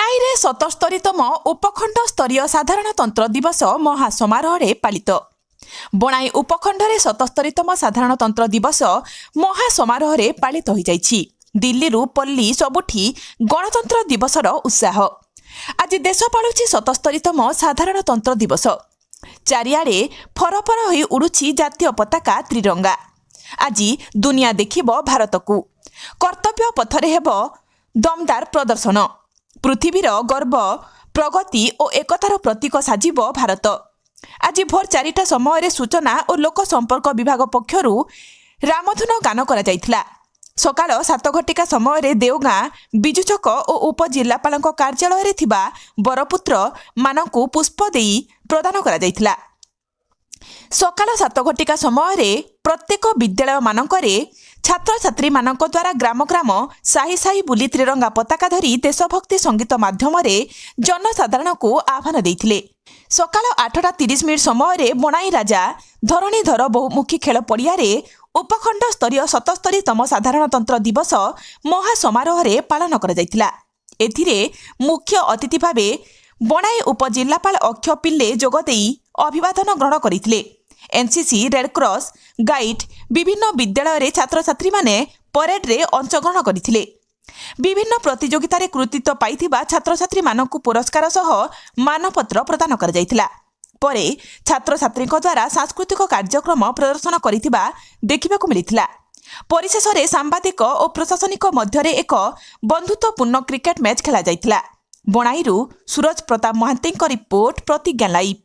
ବଣାଇରେ 77ତମ ଉପଖଣ୍ଡ ସ୍ତରୀୟ ସାଧାରଣତନ୍ତ୍ର ଦିବସ ମହାସମାରୋହରେ ପାଳିତ। ବଣାଇ ଉପଖଣ୍ଡରେ 77ତମ ସାଧାରଣତନ୍ତ୍ର ଦିବସ ମହାସମାରୋହରେ ପାଳିତ ହୋଇଯାଇଛି। ଦିଲ୍ଲୀରୁ ପଲ୍ଲୀ ସବୁଠି ଗଣତନ୍ତ୍ର ଦିବସର ଉତ୍ସାହ। ଆଜି ଦେଶ ପାଳୁଛି 77ତମ ସାଧାରଣତନ୍ତ୍ର ଦିବସ। ଚାରିଆଡ଼େ ଫରଫର ହୋଇ ଉଡ଼ୁଛି ଜାତୀୟ ପତାକା ତ୍ରିରଙ୍ଗା। ଆଜି ଦୁନିଆ ଦେଖିବ ଭାରତକୁ। କର୍ତ୍ତବ୍ୟ ପଥରେ ହେବ ଦମଦାର ପ୍ରଦର୍ଶନ। ପୃଥିବୀର ଗର୍ବ, ପ୍ରଗତି ଓ ଏକତାର ପ୍ରତୀକ ସାଜିବ ଭାରତ। ଆଜି ଭୋର 4ଟା ସମୟରେ ସୂଚନା ଓ ଲୋକ ସମ୍ପର୍କ ବିଭାଗ ପକ୍ଷରୁ ରାମଧୁନ ଗାନ କରାଯାଇଥିଲା। ସକାଳ 7 ଘଟିକା ସମୟରେ ଦେଓଗାଁ, ବିଜୁଛକ ଓ ଉପଜିଲ୍ଲାପାଳଙ୍କ କାର୍ଯ୍ୟାଳୟରେ ଥିବା ବରପୁତ୍ରମାନଙ୍କୁ ପୁଷ୍ପ ଦେଇ ପ୍ରଦାନ କରାଯାଇଥିଲା। ସକାଳ 7 ଘଟିକା ସମୟରେ ପ୍ରତ୍ୟେକ ବିଦ୍ୟାଳୟମାନଙ୍କରେ ଛାତ୍ରଛାତ୍ରୀମାନଙ୍କ ଦ୍ୱାରା ଗ୍ରାମ ଗ୍ରାମ, ସାହି ସାହି ବୁଲି ତ୍ରିରଙ୍ଗା ପତାକା ଧରି ଦେଶଭକ୍ତି ସଙ୍ଗୀତ ମାଧ୍ୟମରେ ଜନସାଧାରଣଙ୍କୁ ଆହ୍ୱାନ ଦେଇଥିଲେ। ସକାଳ 8:30 ସମୟରେ ବଣାଇ ରାଜା ଧରଣୀଧର ବହୁମୁଖୀ ଖେଳ ପଡ଼ିଆରେ ଉପଖଣ୍ଡ ସ୍ତରୀୟ 77ତମ ସାଧାରଣତନ୍ତ୍ର ଦିବସ ମହାସମାରୋହରେ ପାଳନ କରାଯାଇଥିଲା। ଏଥିରେ ମୁଖ୍ୟ ଅତିଥି ଭାବେ ବଣାଇ ଉପଜିଲ୍ଲାପାଳ ଅକ୍ଷୟ ପିଲ୍ଲେ ଯୋଗଦେଇ ଅଭିବାଦନ ଗ୍ରହଣ କରିଥିଲେ। ଏନ୍ସିସି, ରେଡ୍କ୍ରସ୍, ଗାଇଡ୍, ବିଭିନ୍ନ ବିଦ୍ୟାଳୟରେ ଛାତ୍ରଛାତ୍ରୀମାନେ ପରେଡ୍ରେ ଅଂଶଗ୍ରହଣ କରିଥିଲେ। ବିଭିନ୍ନ ପ୍ରତିଯୋଗିତାରେ କୃତିତ୍ୱ ପାଇଥିବା ଛାତ୍ରଛାତ୍ରୀମାନଙ୍କୁ ପୁରସ୍କାର ସହ ମାନପତ୍ର ପ୍ରଦାନ କରାଯାଇଥିଲା। ପରେ ଛାତ୍ରଛାତ୍ରୀଙ୍କ ଦ୍ୱାରା ସାଂସ୍କୃତିକ କାର୍ଯ୍ୟକ୍ରମ ପ୍ରଦର୍ଶନ କରିଥିବା ଦେଖିବାକୁ ମିଳିଥିଲା। ପରିଶେଷରେ ସାମ୍ବାଦିକ ଓ ପ୍ରଶାସନିକ ମଧ୍ୟରେ ଏକ ବନ୍ଧୁତ୍ୱପୂର୍ଣ୍ଣ କ୍ରିକେଟ୍ ମ୍ୟାଚ୍ ଖେଳାଯାଇଥିଲା। ବଣାଇରୁ ସୁରଜ ପ୍ରତାପ ମହାନ୍ତିଙ୍କ ରିପୋର୍ଟ, ପ୍ରତିଜ୍ଞା ଲାଇଭ୍।